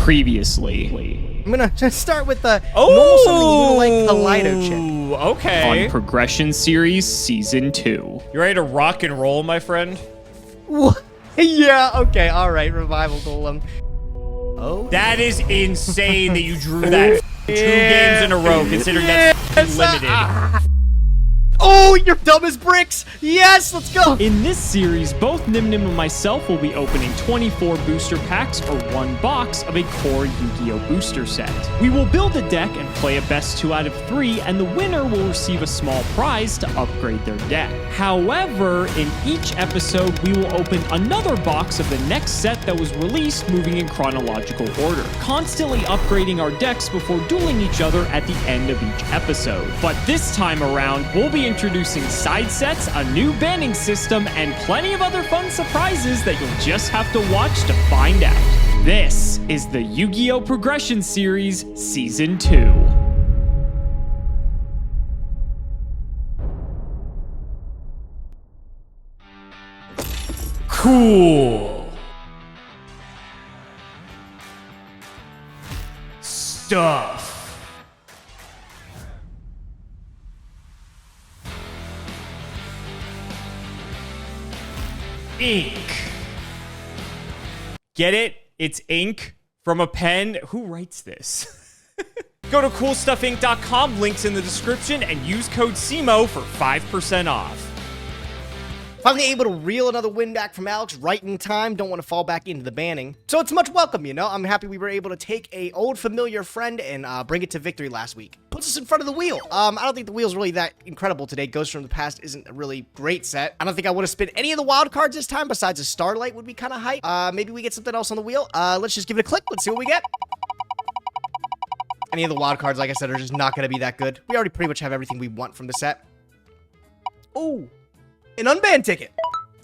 Previously. I'm gonna just start with the normal summoning like Kaleido chick. Okay. On Progression Series Season 2. You ready to rock and roll, my friend? What? Yeah, okay, alright, Revival Golem. Oh. That is insane that you drew that 2 games in a row, considering that's limited. Oh, you're dumb as bricks! Yes, let's go! In this series, both Nyhmnim and myself will be opening 24 booster packs or 1 box of a core Yu-Gi-Oh! Booster set. We will build a deck and play a best 2 out of 3, and the winner will receive a small prize to upgrade their deck. However, in each episode, we will open another box of the next set that was released, moving in chronological order, constantly upgrading our decks before dueling each other at the end of each episode. But this time around, we'll be introducing side sets, a new banning system, and plenty of other fun surprises that you'll just have to watch to find out. This is the Yu-Gi-Oh! Progression Series Season 2. Cool stuff. Ink. Get it? It's ink from a pen. Who writes this? Go to coolstuffinc.com, links in the description, and use code Cimoooooooo for 5% off. Finally able to reel another win back from Alex right in time. Don't want to fall back into the banning. So it's much welcome, you know? I'm happy we were able to take a old familiar friend and bring it to victory last week. Puts us in front of the wheel. I don't think the wheel's really that incredible today. Ghost from the Past isn't a really great set. I don't think I would have spent any of the wild cards this time besides a Starlight would be kind of hype. Maybe we get something else on the wheel. Let's just give it a click. Let's see what we get. Any of the wild cards, like I said, are just not going to be that good. We already pretty much have everything we want from the set. Oh. An unbanned ticket.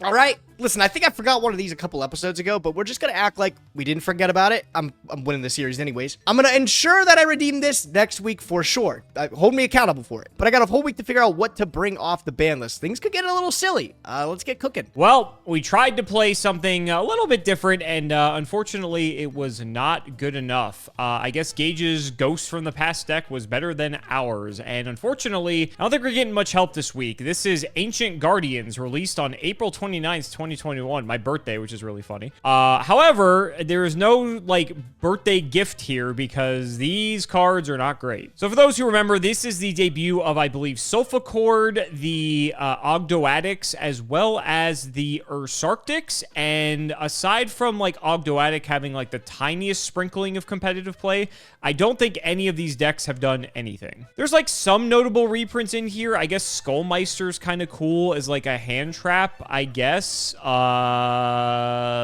All right. Listen, I think I forgot one of these a couple episodes ago, but we're just going to act like we didn't forget about it. I'm winning the series anyways. I'm going to ensure that I redeem this next week for sure. Hold me accountable for it. But I got a whole week to figure out what to bring off the ban list. Things could get a little silly. Let's get cooking. Well, we tried to play something a little bit different, and unfortunately, it was not good enough. I guess Gage's Ghost from the Past deck was better than ours, and unfortunately, I don't think we're getting much help this week. This is Ancient Guardians, released on April 29th, 2021, my birthday, which is really funny. However, there is no, like, birthday gift here because these cards are not great. So for those who remember, this is the debut of, I believe, Sulfachord, the Ogdoadics, as well as the Ursarctics, and aside from, like, Ogdoadic having, like, the tiniest sprinkling of competitive play, I don't think any of these decks have done anything. There's, like, some notable reprints in here. I guess Skullmeister's kind of cool as, like, a hand trap, I guess.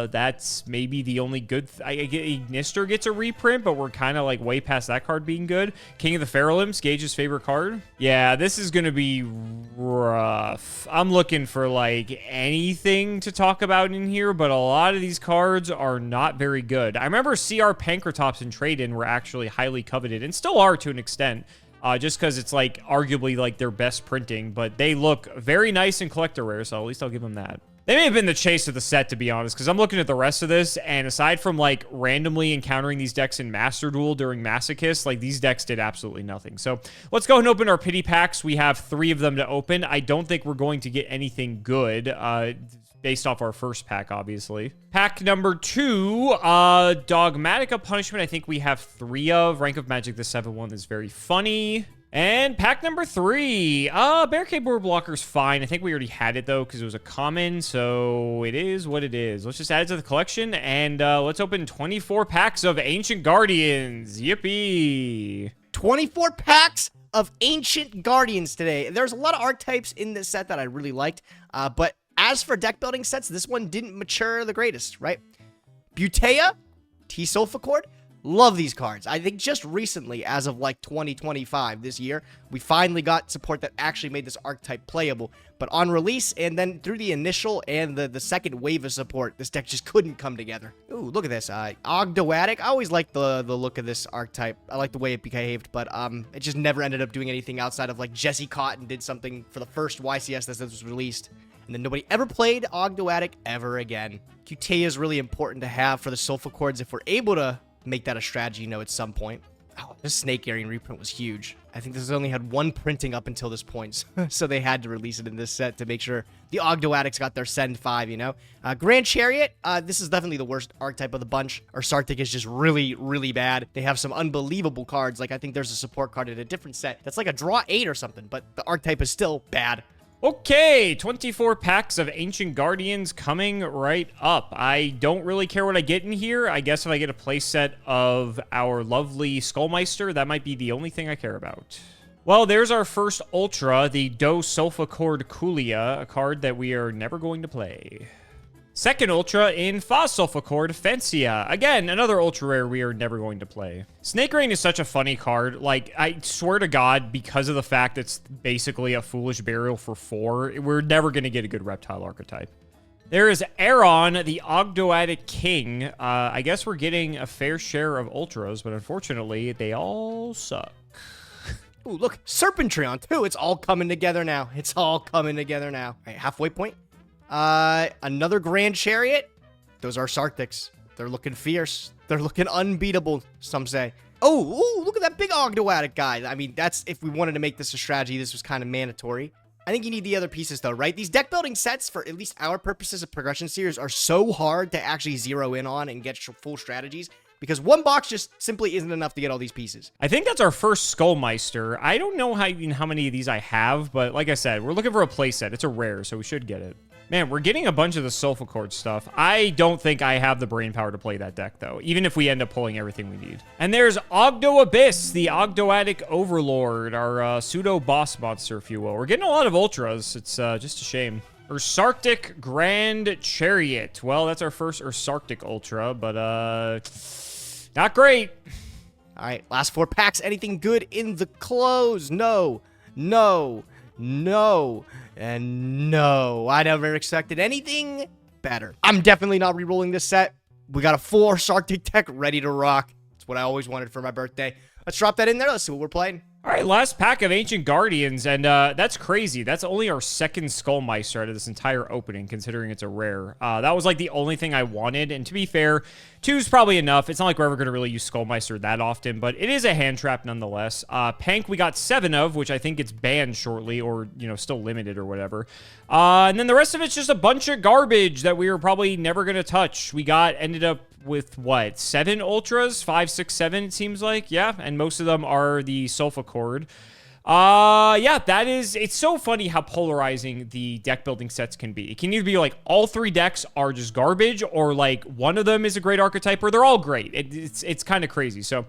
That's maybe the only good... Ignister gets a reprint, but we're kind of, like, way past that card being good. King of the Feralims, Gage's favorite card. Yeah, this is going to be rough. I'm looking for, like, anything to talk about in here, but a lot of these cards are not very good. I remember CR Pankratops and Trade-In were actually highly coveted, and still are to an extent. Just because it's, like, arguably, like, their best printing, but they look very nice in collector rare, so at least I'll give them that. They may have been the chase of the set, to be honest, because I'm looking at the rest of this, and aside from, like, randomly encountering these decks in Master Duel during Masochist, like, these decks did absolutely nothing. So let's go ahead and open our pity packs. We have 3 of them to open. I don't think we're going to get anything good, based off our first pack, obviously. Pack number 2, Dogmatica Punishment, I think we have 3 of. Rank of Magic, the 7-1 is very funny. And pack number 3, Barricade Board Blocker's fine. I think we already had it, though, because it was a common, so it is what it is. Let's just add it to the collection, and let's open 24 packs of Ancient Guardians. Yippee! 24 packs of Ancient Guardians today. There's a lot of archetypes in this set that I really liked, but as for deck building sets, this one didn't mature the greatest, right? Butea, T-Sulfachord. Love these cards. I think just recently, as of like 2025 this year, we finally got support that actually made this archetype playable. But on release, and then through the initial and the second wave of support, this deck just couldn't come together. Ooh, look at this. Ogdoadic. I always liked the look of this archetype. I like the way it behaved, but it just never ended up doing anything outside of like Jesse Cotton did something for the first YCS that was released. And then nobody ever played Ogdoadic ever again. Cutea is really important to have for the Sulfachords if we're able to make that a strategy, at some point. Oh, this Snake Earring reprint was huge. I think this has only had one printing up until this point, so they had to release it in this set to make sure the Ogdo Addicts got their Send 5, Grand Chariot, this is definitely the worst archetype of the bunch. Our Sarctic is just really, really bad. They have some unbelievable cards, like I think there's a support card in a different set that's like a draw 8 or something, but the archetype is still bad. Okay, 24 packs of Ancient Guardians coming right up. I don't really care what I get in here. I guess if I get a playset of our lovely Skullmeister, that might be the only thing I care about. Well, there's our first Ultra, the Do Sulfachord Coolia, a card that we are never going to play. Second Ultra in Sulfachord Fancia. Again, another Ultra Rare we are never going to play. Snake Rain is such a funny card. Like, I swear to God, because of the fact it's basically a Foolish Burial for 4, we're never going to get a good Reptile archetype. There is Aeron, the Ogdoadic King. I guess we're getting a fair share of Ultras, but unfortunately, they all suck. Ooh, look, Serpentreon, too. It's all coming together now. It's all coming together now. All right, halfway point. Another Grand Chariot. Those are Sarctics. They're looking fierce. They're looking unbeatable, some say. Oh, ooh, look at that big Ogdoadic guy. I mean, that's, if we wanted to make this a strategy, this was kind of mandatory. I think you need the other pieces, though, right? These deck building sets, for at least our purposes of Progression Series, are so hard to actually zero in on and get full strategies, because one box just simply isn't enough to get all these pieces. I think that's our first Skullmeister. I don't know how many of these I have, but like I said, we're looking for a playset. It's a rare, so we should get it. Man, we're getting a bunch of the Sulfachord stuff. I don't think I have the brain power to play that deck, though, even if we end up pulling everything we need. And there's Ogdo Abyss, the Ogdoadic Overlord, our pseudo-boss monster, if you will. We're getting a lot of Ultras. It's just a shame. Ursarctic Grand Chariot. Well, that's our first Ursarctic Ultra, but not great. All right, last 4 packs. Anything good in the close? No, no, no, and no. I never expected anything better. I'm definitely not re-rolling this set. We got a full Sarctic deck ready to rock. It's what I always wanted for my birthday. Let's drop that in there. Let's see what we're playing. All right, last pack of Ancient Guardians, and that's crazy. That's only our second Skullmeister out of this entire opening, considering it's a rare. That was like the only thing I wanted, and to be fair, 2's probably enough. It's not like we're ever going to really use Skullmeister that often, but it is a hand trap nonetheless. Pank we got 7 of, which I think gets banned shortly, or, still limited or whatever. And then the rest of it's just a bunch of garbage that we were probably never going to touch. We ended up with what, 7 Ultras? 5, 6, 7, it seems like. Yeah, and most of them are the Sulfachord. Yeah, it's so funny how polarizing the deck building sets can be. It can either be like all 3 decks are just garbage, or like one of them is a great archetype, or they're all great. It's kind of crazy. So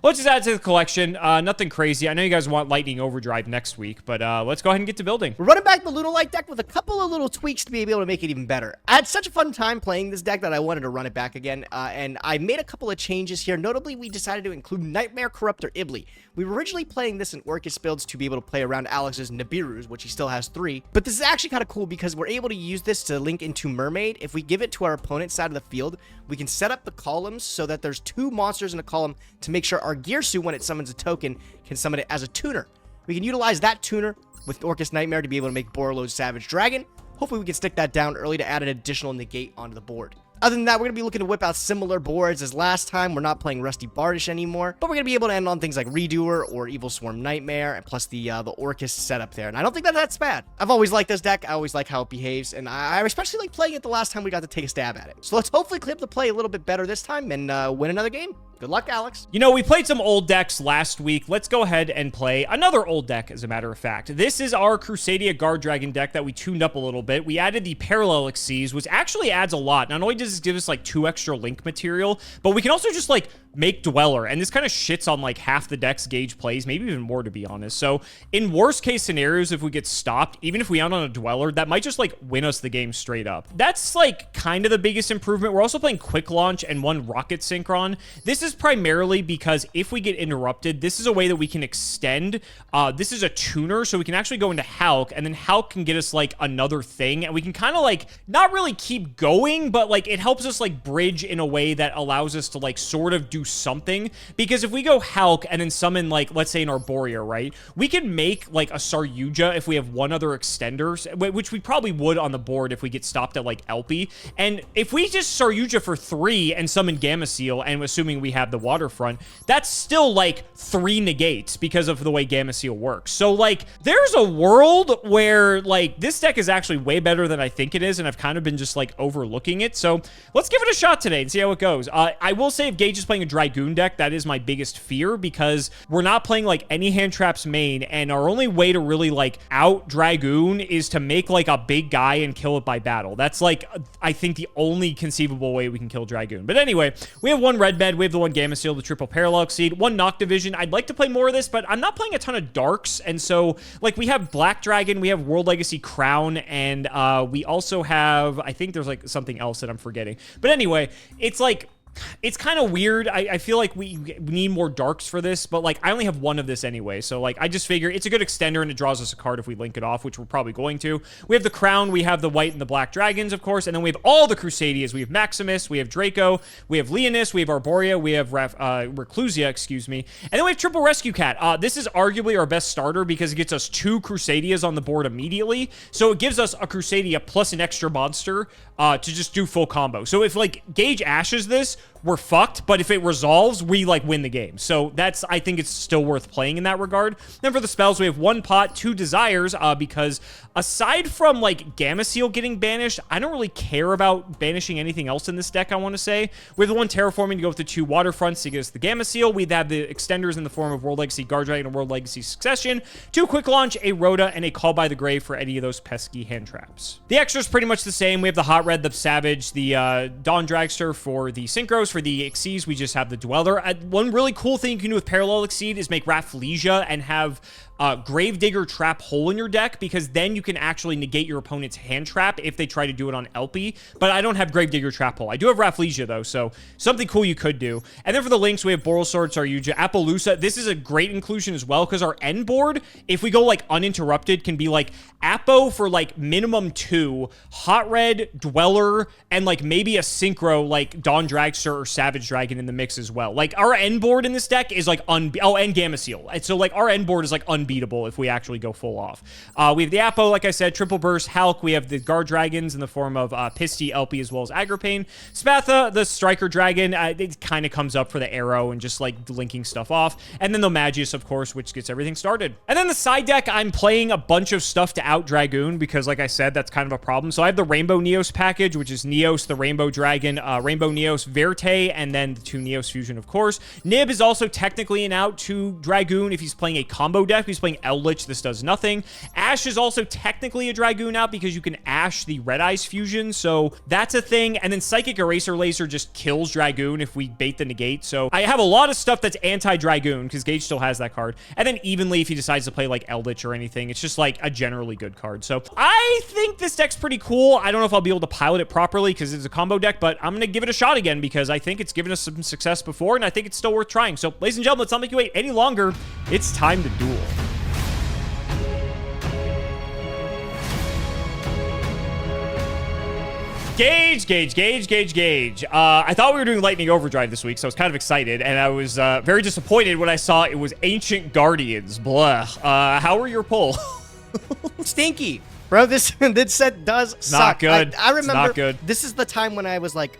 let's just add it to the collection. Nothing crazy. I know you guys want Lightning Overdrive next week, but let's go ahead and get to building. We're running back the Lunalight deck with a couple of little tweaks to be able to make it even better. I had such a fun time playing this deck that I wanted to run it back again, and I made a couple of changes here. Notably, we decided to include Nightmare Corruptor Ibli. We were originally playing this in Orcus builds to be able to play around Alex's Nibiru's, which he still has 3, but this is actually kind of cool because we're able to use this to link into Mermaid. If we give it to our opponent's side of the field, we can set up the columns so that there's 2 monsters in a column to make sure our Gearsu, when it summons a token, can summon it as a tuner. We can utilize that tuner with Orcus Nightmare to be able to make Borreload's Savage Dragon. Hopefully we can stick that down early to add an additional negate onto the board. Other than that, we're going to be looking to whip out similar boards as last time. We're not playing Rusty Bardish anymore, but we're going to be able to end on things like Redoer or Evil Swarm Nightmare, and plus the Orcus setup there. And I don't think that's bad. I've always liked this deck. I always like how it behaves, and I especially like playing it the last time we got to take a stab at it. So let's hopefully clip the play a little bit better this time and win another game. Good luck, Alex. We played some old decks last week. Let's go ahead and play another old deck, as a matter of fact. This is our Crusadia Guard Dragon deck that we tuned up a little bit. We added the Parallel Exceeds, which actually adds a lot. Not only does this give us like 2 extra link material, but we can also just like make Dweller, and this kind of shits on like half the deck's gauge plays, maybe even more, to be honest. So in worst case scenarios, if we get stopped, even if we out on a Dweller, that might just like win us the game straight up. That's like kind of the biggest improvement. We're also playing Quick Launch and 1 Rocket Synchron. This is primarily because if we get interrupted, this is a way that we can extend. This is a tuner, so we can actually go into Hulk, and then Hulk can get us like another thing, and we can kind of like not really keep going, but like it helps us like bridge in a way that allows us to like sort of do something. Because if we go Hulk and then summon like, let's say an Arborea, right, we can make like a Saryuja if we have 1 other extender, which we probably would on the board if we get stopped at like Elpie. And if we just Saryuja for 3 and summon Gamma Seal, and assuming we have have the Waterfront, that's still like 3 negates because of the way Gamma Seal works. So like there's a world where like this deck is actually way better than I think it is, and I've kind of been just like overlooking it. So let's give it a shot today and see how it goes. I will say if Gage is playing a Dragoon deck, that is my biggest fear because we're not playing like any hand traps main, and our only way to really like out Dragoon is to make like a big guy and kill it by battle. That's like I think the only conceivable way we can kill Dragoon. But anyway, we have 1 red med, we have the 1 Gamma Seal, the triple Parallel Exceed, 1 Noct Division. I'd like to play more of this, but I'm not playing a ton of darks, and so like we have Black Dragon, we have World Legacy Crown, and we also have, I think there's like something else that I'm forgetting. But anyway, it's like it's kind of weird. I feel like we need more darks for this, but like I only have 1 of this anyway, so like I just figure it's a good extender and it draws us a card if we link it off, which we're probably going to. We have the Crown, we have the White and the Black Dragons, of course, and then we have all the Crusadias. We have Maximus, we have Draco, we have Leonis, we have Arborea, we have Reclusia, excuse me, and then we have Triple Rescue Cat. This is arguably our best starter because it gets us 2 Crusadias on the board immediately, so it gives us a Crusadia plus an extra monster to just do full combo. So if like Gage ashes this, we're fucked, but if it resolves, we like win the game. So that's, I think it's still worth playing in that regard. Then for the spells, we have 1 pot, 2 desires, because aside from like Gamma Seal getting banished, I don't really care about banishing anything else in this deck, I want to say. We have the 1 terraforming to go with the 2 waterfronts to get us the Gamma Seal. We'd have the extenders in the form of World Legacy Guard Dragon and World Legacy Succession, 2 quick launch, a Rhoda, and a Call by the Grave for any of those pesky hand traps. The extras pretty much the same. We have the Hot Red, the Savage, the Dawn Dragster for the Synchros. For the Exceeds, we just have the Dweller. One really cool thing you can do with Parallel Exceed is make Rafflesia and have Gravedigger Trap Hole in your deck, because then you can actually negate your opponent's hand trap if they try to do it on LP. But I don't have Gravedigger Trap Hole. I do have Rafflesia though, so something cool you could do. And then for the links, we have Boral Sword, Saryuja, Appaloosa. This is a great inclusion as well, because our end board, if we go like uninterrupted, can be like Appo for like minimum 2, Hot Red, Dweller, and like maybe a Synchro like Dawn Dragster or Savage Dragon in the mix as well. Like our end board in this deck is like and Gamma Seal. And so like our end board is like unbeatable if we actually go full off. We have the Appo, like I said, Triple Burst, Hulk. We have the Guard Dragons in the form of Pisty, LP, as well as Agropane. Spatha, the Striker Dragon, it kind of comes up for the arrow and just like linking stuff off. And then the Magius, of course, which gets everything started. And then the side deck, I'm playing a bunch of stuff to out Dragoon because, like I said, that's kind of a problem. So I have the Rainbow Neos package, which is Neos, the Rainbow Dragon, Rainbow Neos Verte, and then the 2 Neos Fusion, of course. Nib is also technically an out to Dragoon if he's playing a combo deck. If he's playing Eldritch, this does nothing. Ash is also technically a Dragoon out because you can Ash the Red Eyes Fusion, so that's a thing. And then Psychic Eraser Laser just kills Dragoon if we bait the negate. So I have a lot of stuff that's anti-Dragoon because Gage still has that card. And then evenly, if he decides to play like Eldritch or anything, it's just like a generally good card. So I think this deck's pretty cool. I don't know if I'll be able to pilot it properly because it's a combo deck, but I'm going to give it a shot again because I think it's given us some success before, and I think it's still worth trying. So ladies and gentlemen, let's not make you wait any longer. It's time to duel. Gage. I thought we were doing Lightning Overdrive this week, so I was kind of excited, and I was very disappointed when I saw it was Ancient Guardians. Blah. How were your pull? Stinky. Bro, this set does suck. Not good. I remember not good. This is the time when I was like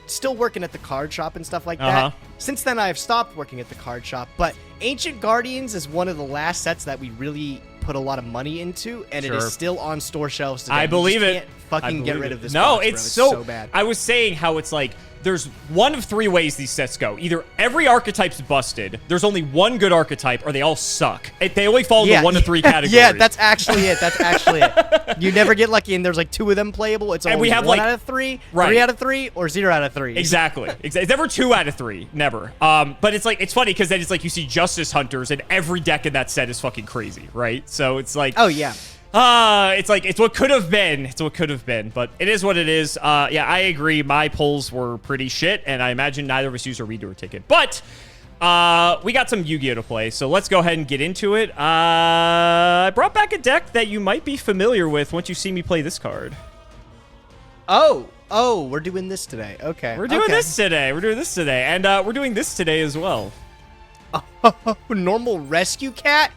still working at the card shop and stuff like that. Since then, I've stopped working at the card shop, but Ancient Guardians is one of the last sets that we really put a lot of money into, and it is still on store shelves today. I believe it. Can't fucking get rid of this. No, box, it's so bad. I was saying how it's like there's one of 3 ways these sets go. Either every archetype's busted, there's only one good archetype, or they all suck. They only fall into 1 of 3 categories. Yeah, that's actually it. That's actually it. You never get lucky, and there's like 2 of them playable. It's always 1 out of 3, 3 out of 3, or 0 out of 3. Exactly. It's never 2 out of 3. Never. But it's like, it's funny because then it's like you see Justice Hunters, and every deck in that set is fucking crazy, right? So it's like, oh yeah. It's like, it's what could have been. It's what could have been, but it is what it is. Yeah, I agree. My pulls were pretty shit, and I imagine neither of us used a redo ticket. But we got some Yu-Gi-Oh to play, so let's go ahead and get into it. I brought back a deck that you might be familiar with once you see me play this card. Oh, we're doing this today. Okay. We're doing this today. We're doing this today, and we're doing this today as well. Normal Rescue Cat?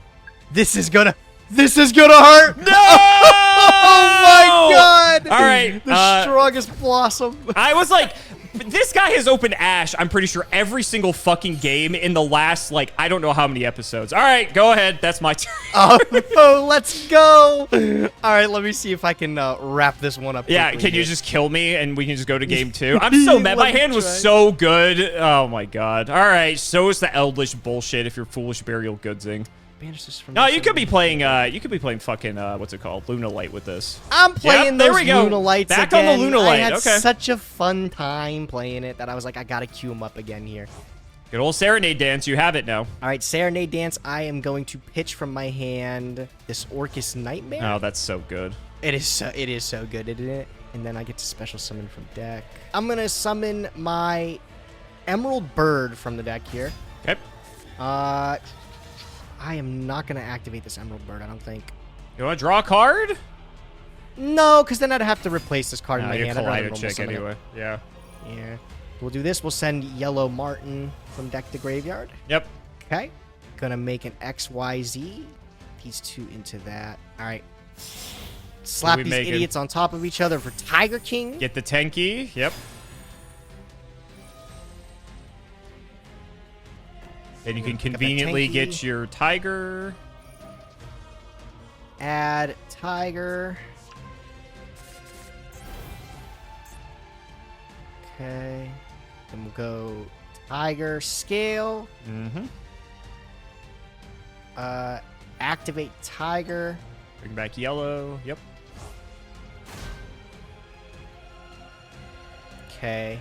This is gonna hurt. No! Oh my god! All right. The strongest blossom. I was like, This guy has opened Ash, I'm pretty sure, every single fucking game in the last, like, I don't know how many episodes. All right, go ahead. That's my turn. Oh, let's go. All right, let me see if I can wrap this one up. Yeah, quickly can you here. just kill me and we can just go to game 2? I'm so mad. My Let me hand was try. so good. Oh my god. All right, so is the Eldritch bullshit if you're Foolish Burial Goodsing. Banish this from No, the you could be center. playing fucking what's it called? Luna Light with this. I'm playing Yep, there those we go. Luna Lights Back again. on the Luna Light, I had okay. such a fun time playing it that I was like, I gotta queue them up again here. Good old Serenade Dance, you have it now. All right, Serenade Dance. I am going to pitch from my hand this Orcus Nightmare. Oh, that's so good. It is so good, isn't it? And then I get to special summon from deck. I'm gonna summon my Emerald Bird from the deck here. Okay. I am not gonna activate this Emerald Bird, I don't think. You want to draw a card? No, because then I'd have to replace this card in my you're hand. I'd rather Collider normal chick summon it. anyway. Yeah. Yeah. We'll do this. We'll send Yellow Martin from deck to graveyard. Yep. Okay. Gonna make an XYZ. These two into that. All right. Slap we these making? idiots on top of each other for Tiger King. Get the Tenki. Yep. Then you can conveniently Tenki. get your Tiger. Add Tiger. Okay. Then we'll go Tiger Scale. Mm-hmm. Activate Tiger. Bring back yellow. Yep. Okay.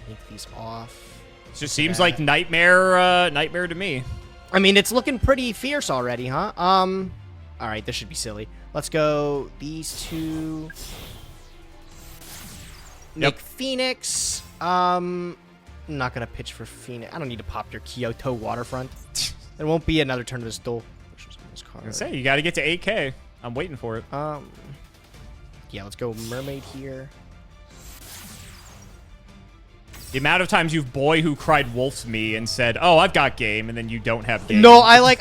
Take these off. It just seems like nightmare to me. I mean, it's looking pretty fierce already, huh? All right, this should be silly. Let's go these two. Make Yep. Phoenix. I'm not gonna pitch for Phoenix. I don't need to pop your Kyoto Waterfront. There won't be another turn of this duel. Which was on this card. I was gonna say, you got to get to 8K. I'm waiting for it. Yeah, let's go Mermaid here. The amount of times you've boy who cried wolf's me and said, "Oh, I've got game," and then you don't have game. No, I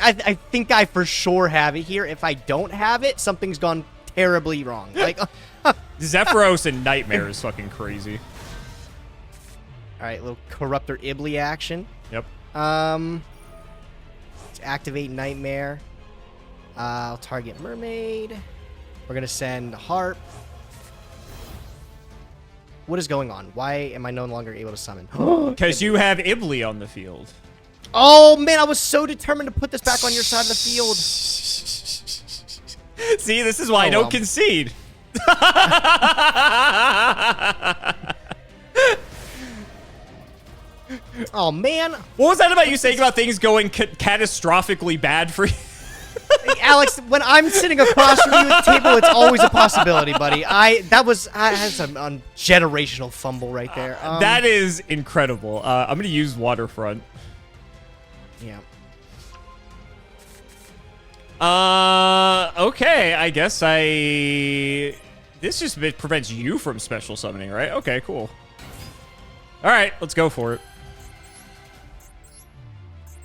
think I for sure have it here. If I don't have it, something's gone terribly wrong. Like, all Zephyros and Nightmare is fucking crazy. right, little Corruptor Ibly action. Yep. Let's activate Nightmare. I'll target Mermaid. We're gonna send Harp. What is going on? Why am I no longer able to summon? Because you have Ibly on the field. Oh man, I was so determined to put this back on your side of the field. See, this is why I don't well. concede. Oh man, What was that about you saying about things going catastrophically bad for you? Alex, when I'm sitting across from you at the table, it's always a possibility, buddy. That's a generational fumble right there. That is incredible. I'm going to use Waterfront. Yeah. Okay, I guess this just prevents you from special summoning, right? Okay, cool. All right, let's go for it.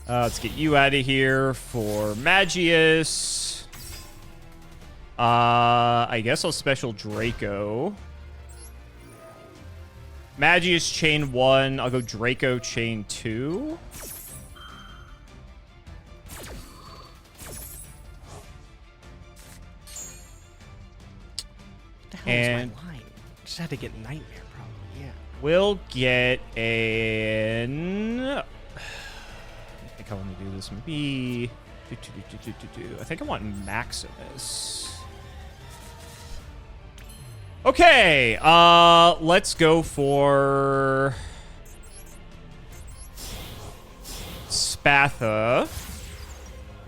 Let's get you out of here for Magius. I guess I'll special Draco. Magius chain 1. I'll go Draco chain 2. What the hell And- is my line? Just had to get Nightmare, probably. Yeah. We'll get an... I think I want to do this. Maybe... I think I want Maximus. Okay, let's go for... Spatha.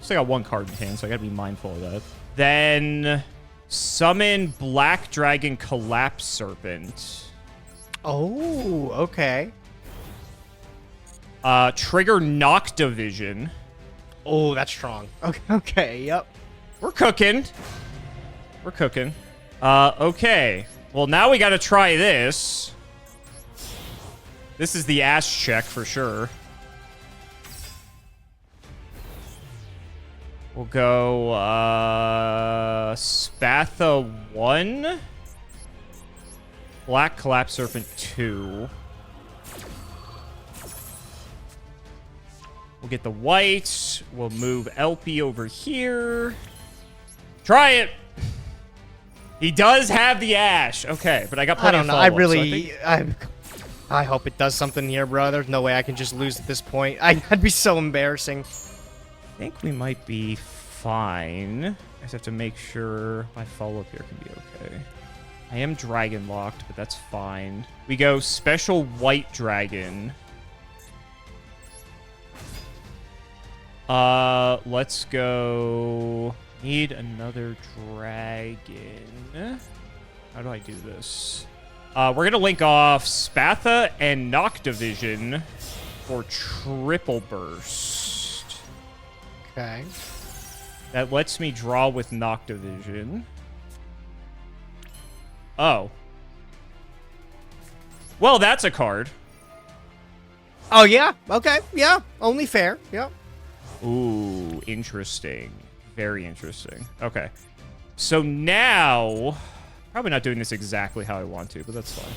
Still got one card in hand, so I gotta be mindful of that. Then... Summon Black Dragon Collapse Serpent. Oh, okay. Trigger Noctivision. Oh, that's strong. Okay, yep. We're cooking. We're cooking. Okay. Well, now we gotta try this. This is the ass check for sure. We'll go, Spatha 1. Black Collapse Serpent 2. We'll get the white. We'll move LP over here. Try it. He does have the Ash. Okay, but I got plenty I of don't know. I follow-up, so really, I hope it does something here, bro. There's no way I can just lose at this point. I'd be so embarrassing. I think we might be fine. I just have to make sure my follow-up here can be okay. I am dragon locked, but that's fine. We go special white dragon. Let's go. Need another dragon. How do I do this? We're gonna link off Spatha and Noctivision for triple burst. Okay. That lets me draw with Noctivision. Oh. Well, that's a card. Oh, yeah? Okay. Yeah. Only fair. Yep. Ooh, interesting. Very interesting. Okay. So now, probably not doing this exactly how I want to, but that's fine.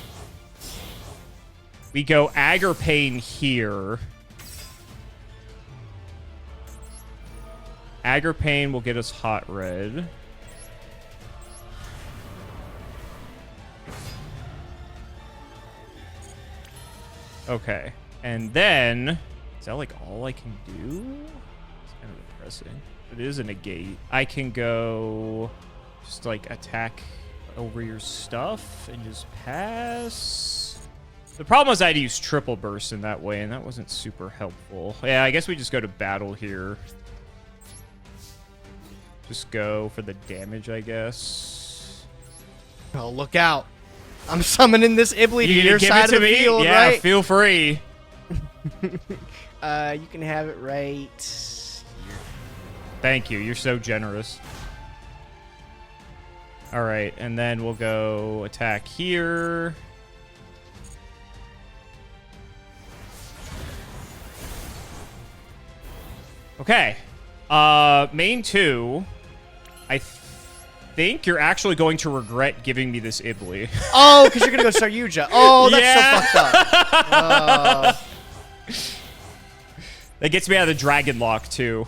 We go Aggerpain here. Aggerpain will get us hot red. Okay. And then, is that like all I can do? It's kind of depressing. It is a negate. I can go just like attack over your stuff and just pass. The problem is I had to use triple burst in that way, and that wasn't super helpful. Yeah, I guess we just go to battle here. Just go for the damage, I guess. Oh, look out. I'm summoning this Ibly to You your give side it to of the me? field, Yeah, right? feel free. You can have it right. Thank you. You're so generous. All right, and then we'll go attack here. Okay. Main 2. I think you're actually going to regret giving me this Ibly. Oh, because you're going to go Saryuja. Oh, that's Yeah. so fucked up. That gets me out of the dragon lock, too.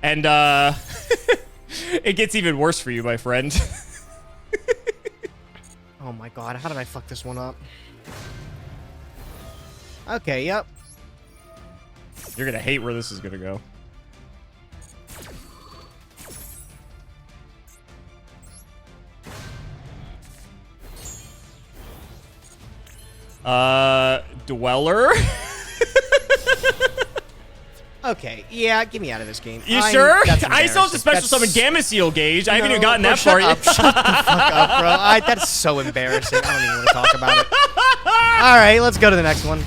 And, it gets even worse for you, my friend. Oh my god, how did I fuck this one up? Okay, yep. You're gonna hate where this is gonna go. Dweller? Okay, yeah, get me out of this game. You sure? That's I still have to special embarrassing. summon Gamma Seal Gauge. I haven't even gotten bro, that far yet. Shut the fuck up, bro. That's so embarrassing. I don't even want to talk about it. All right, let's go to the next one.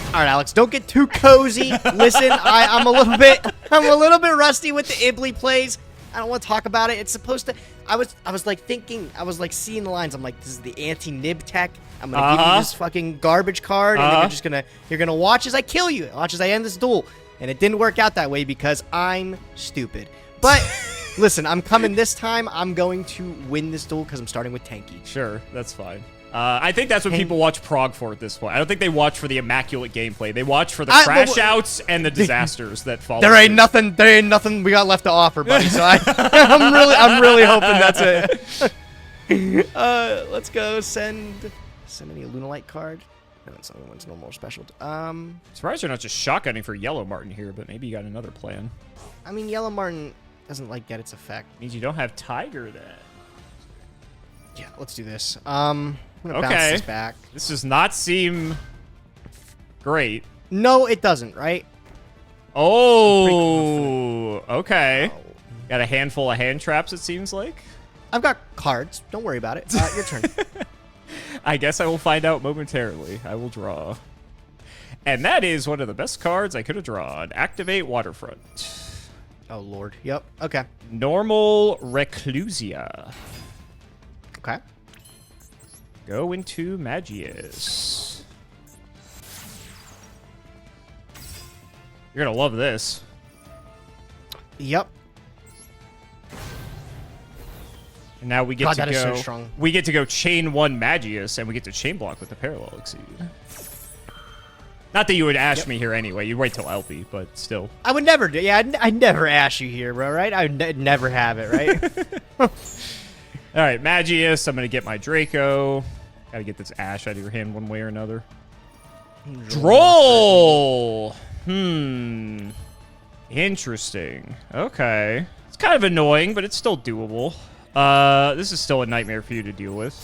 All right, Alex, don't get too cozy. Listen, I'm a little bit rusty with the Ibly plays. I don't want to talk about it. It's supposed to. I was like thinking. I was like seeing the lines. I'm like, this is the anti-nib tech. I'm gonna give you this fucking garbage card, and then you're gonna watch as I kill you. Watch as I end this duel. And it didn't work out that way because I'm stupid. But listen, I'm coming this time. I'm going to win this duel because I'm starting with Tanky. Sure, that's fine. I think that's what people watch Prog for at this point. I don't think they watch for the immaculate gameplay. They watch for the crash outs and the disasters that follow. There ain't nothing we got left to offer, buddy. So I'm really hoping that's it. Let's go send me a Lunalite card. No, it's only one's normal or special. Surprised you're not just shotgunning for Yellow Martin here, but maybe you got another plan. I mean, Yellow Martin doesn't like get its effect. Means you don't have Tiger then. Yeah, let's do this. I'm gonna bounce this back. This does not seem great. No, it doesn't, right? Oh, okay. Oh. Got a handful of hand traps, it seems like. I've got cards. Don't worry about it. Your turn. I guess I will find out momentarily. I will draw. And that is one of the best cards I could have drawn. Activate Waterfront. Oh, Lord. Yep. Okay. Normal Reclusia. Okay. Go into Magius. You're going to love this. Yep. And now we get God, to that go. is so strong. We get to go chain 1 Magius, and we get to chain block with the Parallel Exceed. Not that you would ash me here anyway. You wait till LP, but still. I would never do. Yeah, I'd never ash you here, bro. Right? I'd never have it. Right? All right, Magius. I'm gonna get my Draco. Gotta get this ash out of your hand one way or another. Droll. Interesting. Okay. It's kind of annoying, but it's still doable. This is still a nightmare for you to deal with.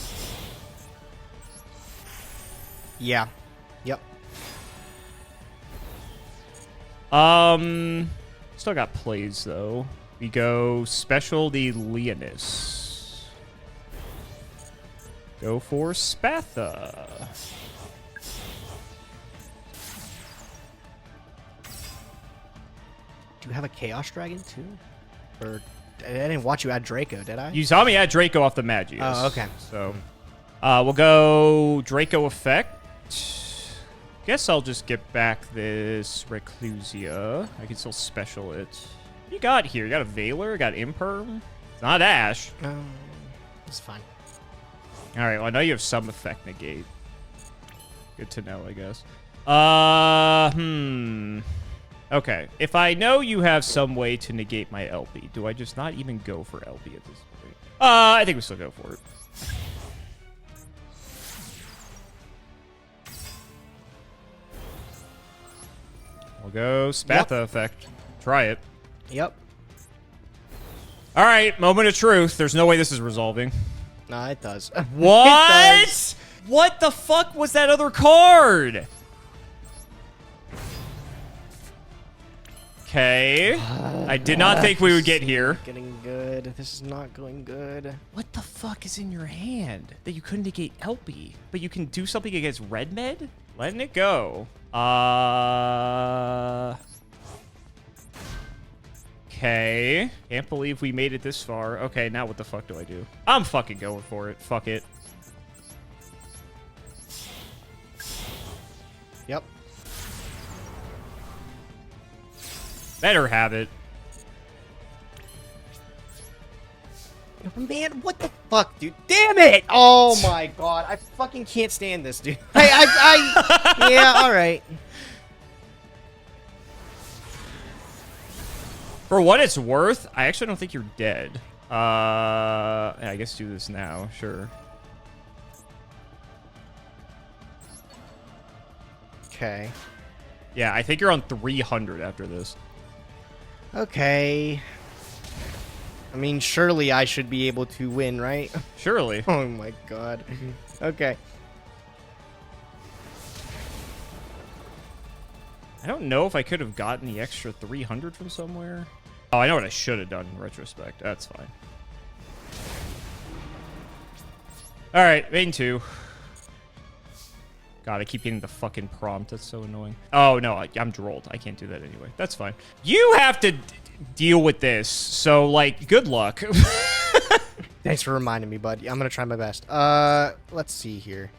Yeah. Yep. Still got plays though. We go Specialty Leonis. Go for Spatha. Do you have a Chaos Dragon too? Or I didn't watch you add Draco, did I? You saw me add Draco off the Magius. Oh, okay. So, we'll go Draco effect. Guess I'll just get back this Reclusia. I can still special it. What you got here? You got a Veiler? Got Imperm? It's not Ash. It's fine. All right. Well, I know you have some effect negate. Good to know, I guess. Okay. If I know you have some way to negate my LP, do I just not even go for LP at this point? I think we still go for it. We'll go Spatha effect. Try it. Yep. All right. Moment of truth. There's no way this is resolving. No, it does. What? It does. What the fuck was that other card? Okay. I did not think we would get here. Getting good. This is not going good. What the fuck is in your hand that you couldn't negate LP, but you can do something against Red Med? Letting it go. Okay. Can't believe we made it this far. Okay, now what the fuck do I do? I'm fucking going for it. Fuck it. Yep. Better have it. Man, what the fuck, dude? Damn it! Oh my god, I fucking can't stand this, dude. Yeah, all right. For what it's worth, I actually don't think you're dead. I guess do this now, sure. Okay. Yeah, I think you're on 300 after this. Okay. I mean, surely I should be able to win, right? Surely. Oh my god. Okay. I don't know if I could have gotten the extra 300 from somewhere. Oh, I know what I should have done in retrospect. That's fine. All right, main 2. God, I keep getting the fucking prompt. That's so annoying. Oh, no, I'm drolled. I can't do that anyway. That's fine. You have to deal with this. So, like, good luck. Thanks for reminding me, bud. I'm gonna try my best. Let's see here.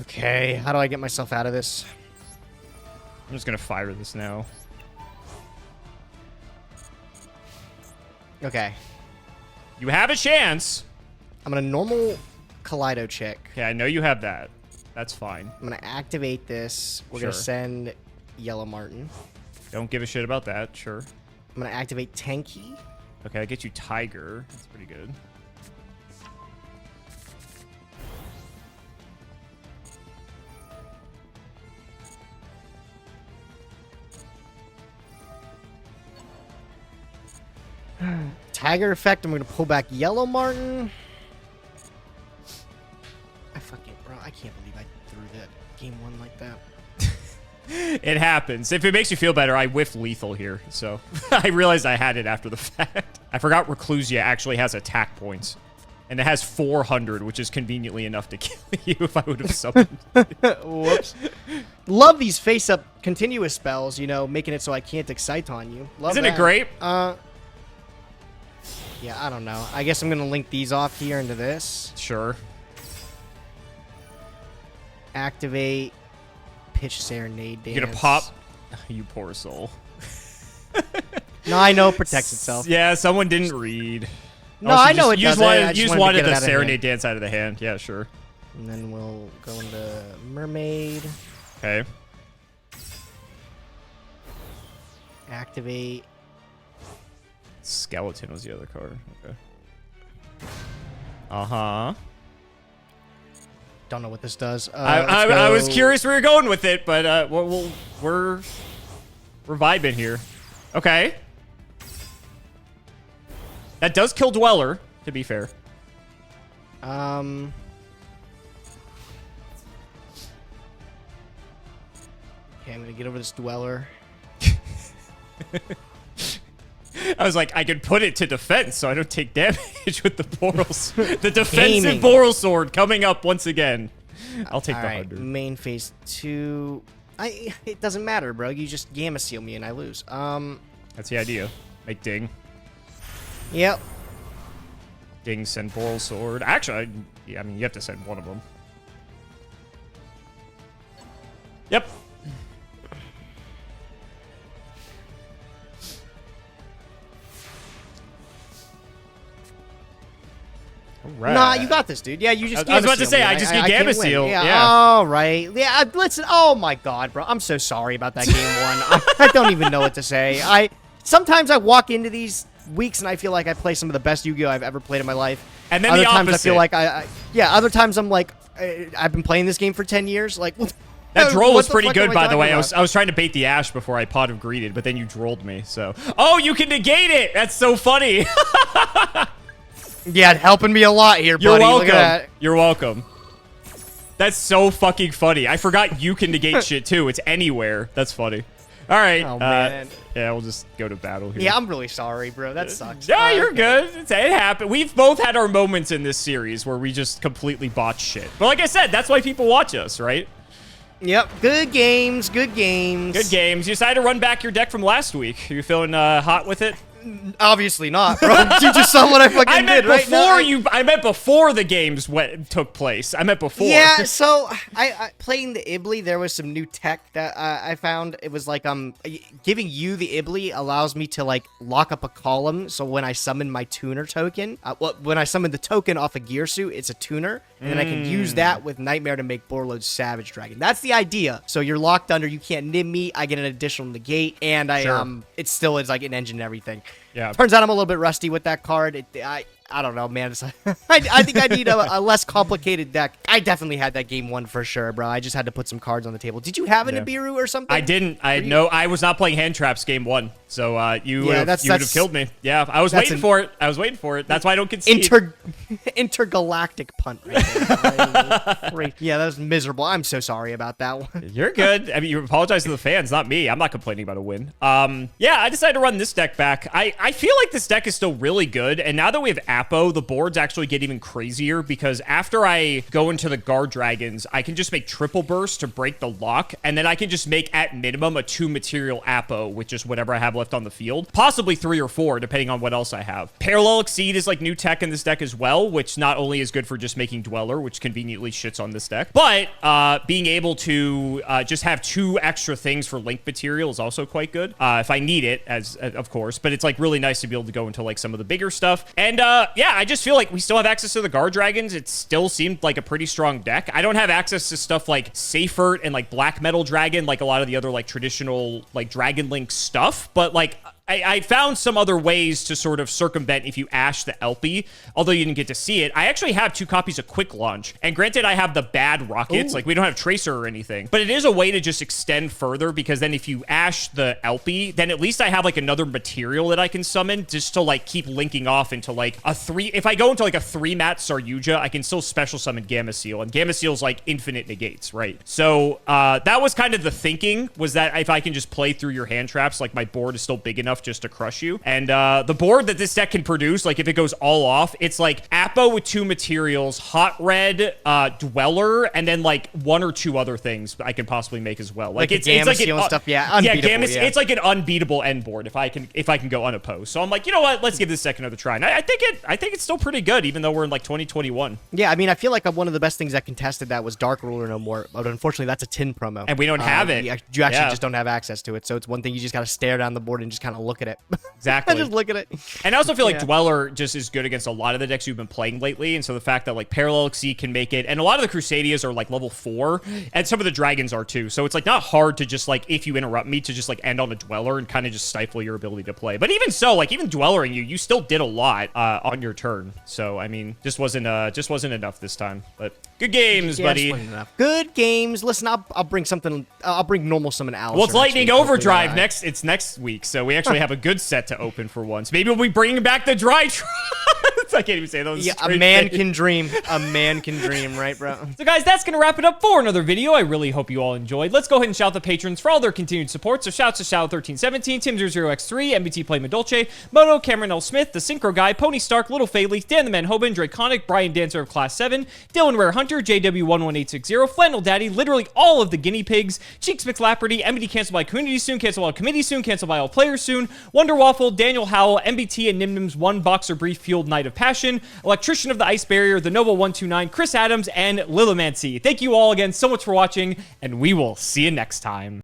Okay, how do I get myself out of this? I'm just going to fire this now. Okay. You have a chance. I'm gonna normal Kaleido check. Okay, I know you have that. That's fine. I'm gonna activate this. We're gonna Sure. send Yellow Martin. Don't give a shit about that. Sure. I'm gonna activate Tenki. Okay, I get you Tiger. That's pretty good. Tiger effect. I'm gonna pull back Yellow Martin. I can't believe I threw that game 1 like that. It happens. If it makes you feel better, I whiffed lethal here. So I realized I had it after the fact. I forgot Reclusia actually has attack points. And it has 400, which is conveniently enough to kill you if I would have summoned. Whoops. Love these face-up continuous spells, you know, making it so I can't excite on you. Love Isn't that. it great? Yeah, I don't know. I guess I'm going to link these off here into this. Sure. Activate Pitch Serenade Dance. You're gonna pop. You poor soul. No, I know it protects itself. Yeah, someone didn't read. No, I know it You just does. wanted, I just you just wanted to wanted get it the out of Serenade hand. Dance out of the hand. Yeah, sure. And then we'll go into Mermaid. Okay. Activate. Skeleton was the other card. Okay. Uh-huh. Don't know what this does. I was curious where you're going with it, but we're vibing here. Okay. That does kill Dweller, to be fair. Okay, I'm gonna get over this Dweller. I was like, I could put it to defense so I don't take damage with the Borals. The defensive Gaming. Boral Sword coming up once again. I'll take All the right, 100. main phase 2. It doesn't matter, bro. You just Gamma Seal me and I lose. That's the idea. Make Ding. Yep. Ding, send Boral Sword. Actually, I mean, you have to send one of them. Yep. Right. Nah, you got this, dude. Yeah, you just. I was about to Gamma say, Seal me. I just need Gamma can't win. Seal. Yeah. Yeah. All right. Yeah. Listen. Oh my God, bro. I'm so sorry about that game one. I don't even know what to say. Sometimes I walk into these weeks and I feel like I play some of the best Yu-Gi-Oh I've ever played in my life. And then other the times I opposite. feel like yeah. Other times I'm like, I've been playing this game for 10 years. Like. That droll what was the pretty fuck am good, by the talking way. about? I was trying to bait the Ash before I pot of greeted, but then you drolled me. So, oh, you can negate it. That's so funny. Yeah, helping me a lot here, buddy. You're Look welcome. at that. You're welcome. That's so fucking funny. I forgot you can negate shit too. It's anywhere. That's funny. All right. Oh, man. Yeah, we'll just go to battle here. Yeah, I'm really sorry, bro. That sucks. Yeah, you're Okay. good. It happened. We've both had our moments in this series where we just completely botch shit. But like I said, that's why people watch us, right? Yep. Good games. Good games. Good games. You decided to run back your deck from last week. Are you feeling hot with it? Obviously not, bro. You just saw what I fucking I meant did, right? No, I meant before the games took place. I meant before. Yeah, so I playing the Ibli, there was some new tech that I found. It was like giving you the Ibli allows me to like lock up a column. So when I summon my tuner token, when I summon the token off a gear suit, it's a tuner, and then I can use that with Nightmare to make Borload's Savage Dragon. That's the idea. So you're locked under. You can't nib me. I get an additional negate, and it still is like an engine and everything. Yeah. Turns out I'm a little bit rusty with that card. I don't know, man. I think I need a less complicated deck. I definitely had that game one for sure, bro. I just had to put some cards on the table. Did you have an Nibiru or something? I didn't. I was not playing hand traps game one. So you would have killed me. Yeah, I was waiting for it. That's why I don't concede. Intergalactic punt right there. Right? Yeah, that was miserable. I'm so sorry about that one. You're good. I mean, you apologize to the fans, not me. I'm not complaining about a win. Yeah, I decided to run this deck back. I feel like this deck is still really good, and now that we have Apo, the boards actually get even crazier because after I go into the Guard Dragons, I can just make triple burst to break the lock, and then I can just make at minimum a 2-material Apo with just whatever I have left on the field. Possibly 3 or 4, depending on what else I have. Parallel Exceed is like new tech in this deck as well, which not only is good for just making Dweller, which conveniently shits on this deck, but being able to just have 2 extra things for link material is also quite good. If I need it, as of course, but it's like really nice to be able to go into like some of the bigger stuff. And yeah, I just feel like we still have access to the Guard Dragons. It still seemed like a pretty strong deck. I don't have access to stuff like Seifert and like Black Metal Dragon, like a lot of the other like traditional like Dragon Link stuff, but like I found some other ways to sort of circumvent if you ash the LP, although you didn't get to see it. I actually have 2 copies of Quick Launch, and granted, I have the bad rockets. Ooh. Like, we don't have Tracer or anything, but it is a way to just extend further, because then if you ash the LP, then at least I have, like, another material that I can summon just to, like, keep linking off into, like, a 3... If I go into, like, a 3-mat Saryuja, I can still special summon Gamma Seal, and Gamma Seal's, like, infinite negates, right? So, that was kind of the thinking, was that if I can just play through your hand traps, like, my board is still big enough just to crush you. And the board that this deck can produce, like if it goes all off, it's like Apo with 2 materials, Hot Red, Dweller, and then like 1 or 2 other things I can possibly make as well. Like it's like Seal and stuff. Yeah, unbeatable, Gamma, it's like an unbeatable end board if I can go unopposed. So I'm like, you know what? Let's give this deck another try. And I think it's still pretty good, even though we're in like 2021. Yeah, I mean, I feel like one of the best things that contested that was Dark Ruler No More, but unfortunately that's a tin promo, and we don't have it. You actually just don't have access to it. So it's one thing you just got to stare down the board and just kind of look at it. Exactly. Just look at it. And I also feel like Yeah. Dweller just is good against a lot of the decks you've been playing lately. And so the fact that like Parallel Exceed can make it, and a lot of the Crusadias are like level 4, and some of the Dragons are too. So it's like not hard to just like, if you interrupt me, to just like end on a Dweller and kind of just stifle your ability to play. But even so, like even Dwellering you still did a lot on your turn. So I mean, just wasn't enough this time. But good games, buddy. Good games. Listen, I'll bring something. I'll bring normal summon Alistair. Well, it's Lightning next week. Overdrive Hopefully, it's next week, so we actually have a good set to open for once. Maybe we'll be bringing back the Dry I can't even say those. Yeah, a man can dream. A man can dream, right, bro? So guys, that's going to wrap it up for another video. I really hope you all enjoyed. Let's go ahead and shout the patrons for all their continued support. So shouts to Shadow1317, Tim00x3, MBT Play Madolce, Moto, Cameron L. Smith, The Synchro Guy, Pony Stark, Little Fayley, Dan the Man Hoban, Draconic, Brian Dancer of Class 7, Dylan Rare Hunter, JW11860, Flannel Daddy, literally all of the guinea pigs, Cheeks McLapperty, MBT canceled by community soon, canceled by committee soon, canceled by all players soon, Wonder Waffle, Daniel Howell, MBT and Nyhmnim's One Boxer Brief Fueled Night of Passion, Electrician of the Ice Barrier, The Noble 129, Chris Adams, and Lilamancy. Thank you all again so much for watching, and we will see you next time.